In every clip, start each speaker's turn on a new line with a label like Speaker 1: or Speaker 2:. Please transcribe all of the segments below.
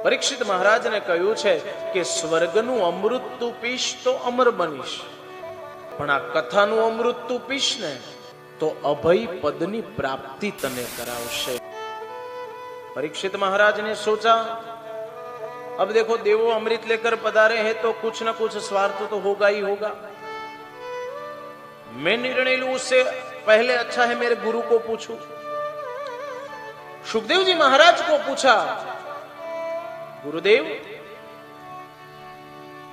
Speaker 1: પરીક્ષિત મહારાજને કહ્યું છે કે સ્વર્ગનું અમૃત તું પીશ તો અમર બનીશ, પણ આ કથાનું અમૃત તું પીશ ને તો અભય પદની પ્રાપ્તિ તને કરાવશે। परीक्षित महाराज ने सोचा अब देखो देवो अमृत लेकर पधारे हैं तो कुछ ना कुछ स्वार्थ तो होगा ही होगा। मैं निर्णय लूं उससे पहले अच्छा है मेरे गुरु को पूछूं। सुखदेव जी महाराज को पूछा, गुरुदेव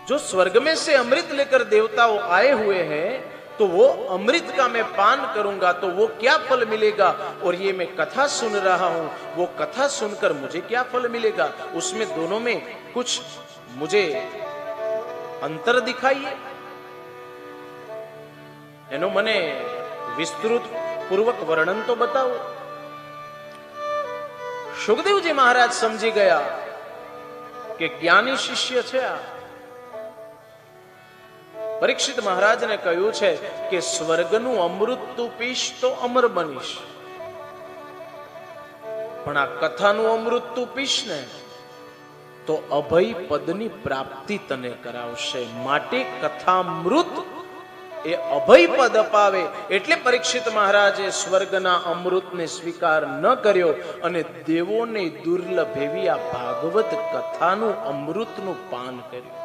Speaker 1: जो स्वर्ग में से अमृत लेकर देवताओं आए हुए हैं तो वो अमृत का मैं पान करूंगा तो वो क्या फल मिलेगा, और ये मैं कथा सुन रहा हूं वो कथा सुनकर मुझे क्या फल मिलेगा, उसमें दोनों में कुछ मुझे अंतर दिखाइए, एनो मने विस्तृत पूर्वक वर्णन तो बताओ। सुखदेव जी महाराज समझी गया कि ज्ञानी शिष्य छे। परीक्षित महाराज ने कह્યું છે કે સ્વર્ગનું અમૃત તું પીશ તો અમર બનીશ, પણ આ કથાનું અમૃત તું પીશ ને તો અભય પદની પ્રાપ્તિ તને કરાવશે। માટે કથામૃત એ અભય પદ અપાવે। એટલે પરીક્ષિત મહારાજે સ્વર્ગના અમૃતને સ્વીકાર ન કર્યો અને દેવોને દુર્લભ એવી આ ભાગવત કથાનું અમૃતનું પાન કર્યું।